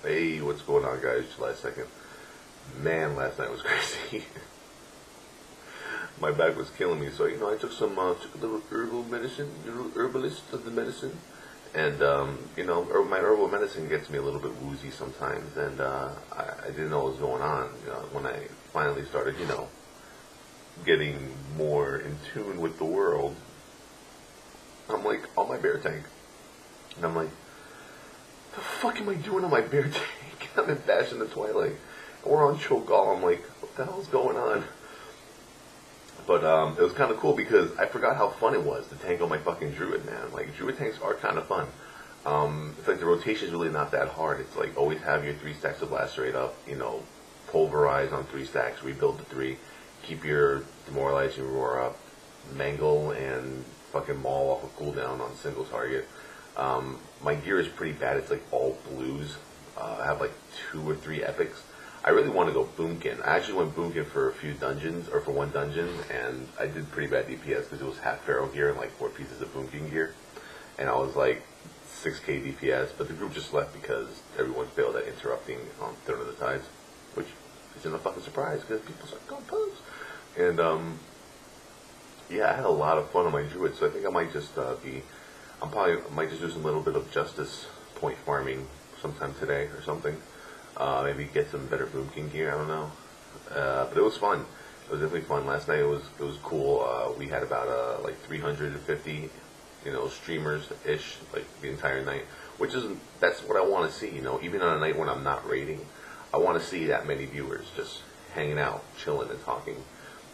Hey, what's going on, guys? July 2nd. Man, last night was crazy. My back was killing me, so I took a little herbalist of the medicine, and my herbal medicine gets me a little bit woozy sometimes, and I didn't know what was going on. When I finally started, getting more in tune with the world, I'm like on my bear tank, and I'm like, the fuck am I doing on my bear tank? I'm in bashing the Towelliee. We're on Chogal. I'm like, what the hell's going on? But it was kind of cool because I forgot how fun it was to tank on my fucking druid, man. Like, druid tanks are kind of fun. It's like the rotation's really not that hard. It's like always have your 3 stacks of Lacerate up, pulverize on 3 stacks, rebuild the 3, keep your Demoralizing Roar up, mangle and fucking maul off a cooldown on single target. My gear is pretty bad. It's like all blues. I have like 2 or 3 epics. I really want to go Boomkin. I actually went Boomkin for a few dungeons, or for one dungeon, and I did pretty bad DPS because it was half Pharaoh gear and like 4 pieces of Boomkin gear. And I was like 6k DPS, but the group just left because everyone failed at interrupting on Throne of the Tides, which isn't a fucking surprise because people start going pose. And yeah, I had a lot of fun on my druid, so I think I might just might just do some little bit of justice point farming sometime today or something. Maybe get some better Boomkin gear, I don't know. But it was fun. It was definitely fun. Last night it was cool. We had about like 350, streamers-ish, like the entire night. That's what I want to see, even on a night when I'm not raiding. I want to see that many viewers just hanging out, chilling and talking.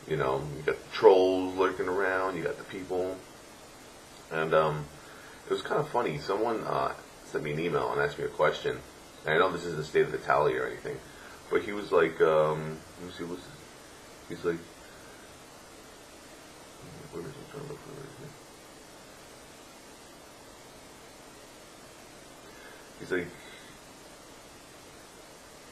You got the trolls lurking around, you got the people. And it was kind of funny. Someone sent me an email and asked me a question. And I know this isn't the state of the Towelliee or anything, but he was like, let me see, what's this? He's like, where is he? I'm trying to look for it.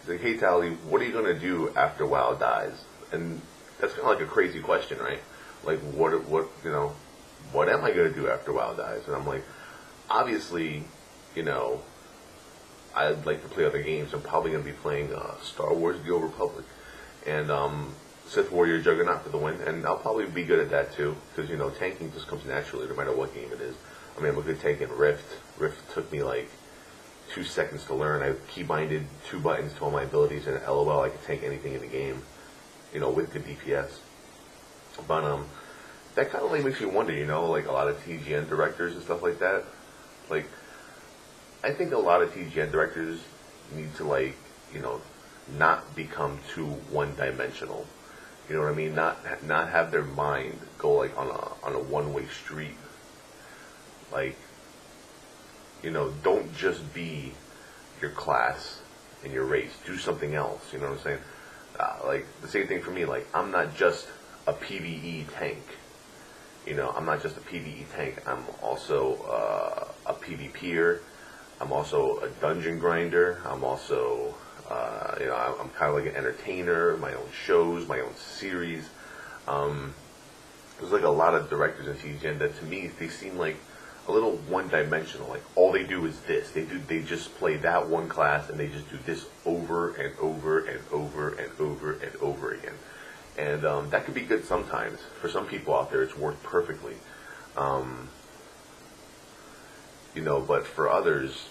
He's like, hey Towelliee, what are you gonna do after WoW dies? And that's kind of like a crazy question, right? Like, what am I gonna do after WoW dies? And I'm like, obviously, I'd like to play other games. I'm probably going to be playing Star Wars The Old Republic and Sith Warrior Juggernaut for the win, and I'll probably be good at that too, because tanking just comes naturally no matter what game it is. I mean, I'm a good tank in Rift. Rift took me like 2 seconds to learn. I keybinded 2 buttons to all my abilities, and LOL, I could tank anything in the game, with good DPS. But that kind of like makes me wonder, like a lot of TGN directors and stuff like that, like, I think a lot of TGN directors need to not become too one-dimensional. You know what I mean? Not have their mind go like on a one-way street. Like, don't just be your class and your race. Do something else. You know what I'm saying? Like the same thing for me. Like, I'm not just a PvE tank. I'm not just a PvE tank. I'm also a PvPer. I'm also a dungeon grinder. I'm also, I'm kind of like an entertainer, my own shows, my own series. There's like a lot of directors in TGN that to me, they seem like a little one-dimensional. Like, all they do is this. They just play that one class and they just do this over and over and over and over and over again. And that could be good sometimes. For some people out there, it's worked perfectly. But for others,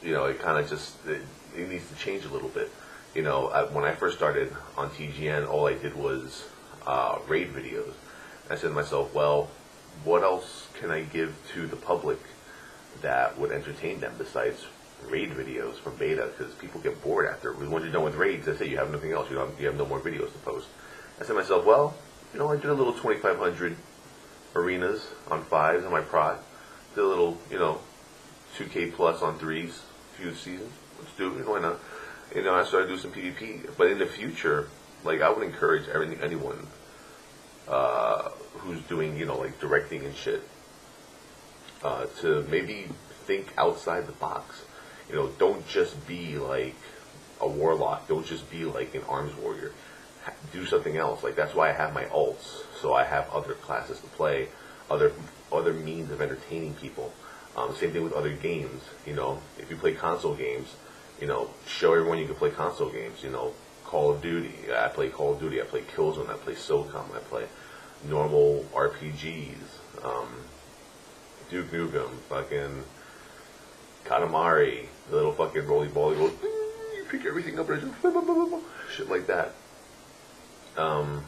it kind of just, it needs to change a little bit. When I first started on TGN, all I did was raid videos. I said to myself, well, what else can I give to the public that would entertain them besides raid videos from beta? Because people get bored after. Once you're done with raids, that's it. You have nothing else. You have no more videos to post. I said to myself, well, I did a little 2,500 arenas on 5s on my prod. Did a little, 2K plus on 3s, few seasons. Let's do it. Why not? I started doing some PvP. But in the future, like, I would encourage anyone who's doing, like directing and shit, to maybe think outside the box. Don't just be like a warlock. Don't just be like an arms warrior. Do something else. Like, that's why I have my alts, so I have other classes to play, other means of entertaining people. Same thing with other games. If you play console games, show everyone you can play console games. Call of Duty. I play Call of Duty. I play Killzone. I play SOCOM. I play normal RPGs. Duke Nukem. Fucking Katamari. The little fucking roly ball. You go, you pick everything up and shit like that. And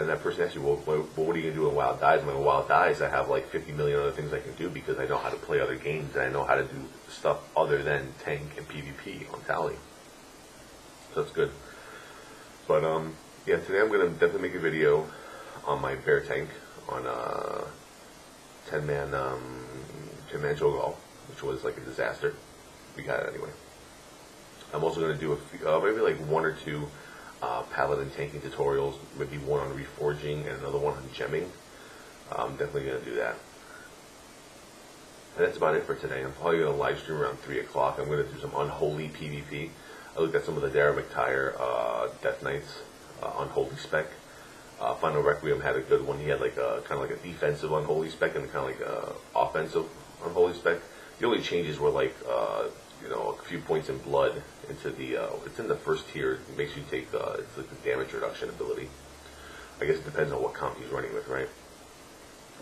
that person asks you, well, what are you going to do in Wild Dies? I'm like, in Wild Dies, I have like 50 million other things I can do because I know how to play other games and I know how to do stuff other than tank and PvP on Towelliee. So that's good. But, yeah, today I'm going to definitely make a video on my bear tank on 10-man Cho'Gall, which was like a disaster. We got it anyway. I'm also going to do maybe like one or two paladin tanking tutorials, maybe one on reforging and another one on gemming. I'm definitely going to do that. And that's about it for today. I'm probably going to live stream around 3 o'clock. I'm going to do some unholy PvP. I looked at some of the Dara McTire Death Knights unholy spec. Final Requiem had a good one. He had like kind of like a defensive unholy spec and kind of like a offensive unholy spec. The only changes were like a few points in blood into the it's in the first tier. It makes you take it's like the damage reduction ability. I guess it depends on what comp he's running with, right?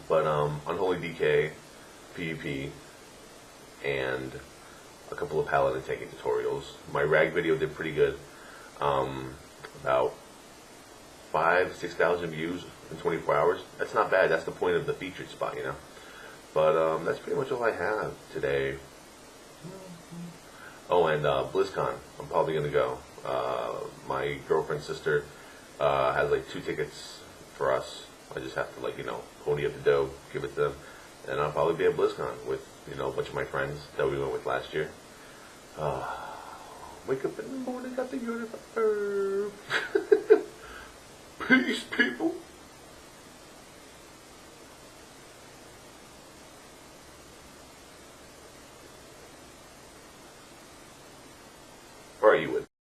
But unholy DK, PvP, and a couple of paladin tanking tutorials. My rag video did pretty good. About 5,000-6,000 views in 24 hours. That's not bad. That's the point of the featured spot, But that's pretty much all I have today. Oh, and BlizzCon. I'm probably going to go. My girlfriend's sister has like 2 tickets for us. I just have to pony up the dough, give it to them, and I'll probably be at BlizzCon with a bunch of my friends that we went with last year. Wake up in the morning, got the uniform. Peace, peace.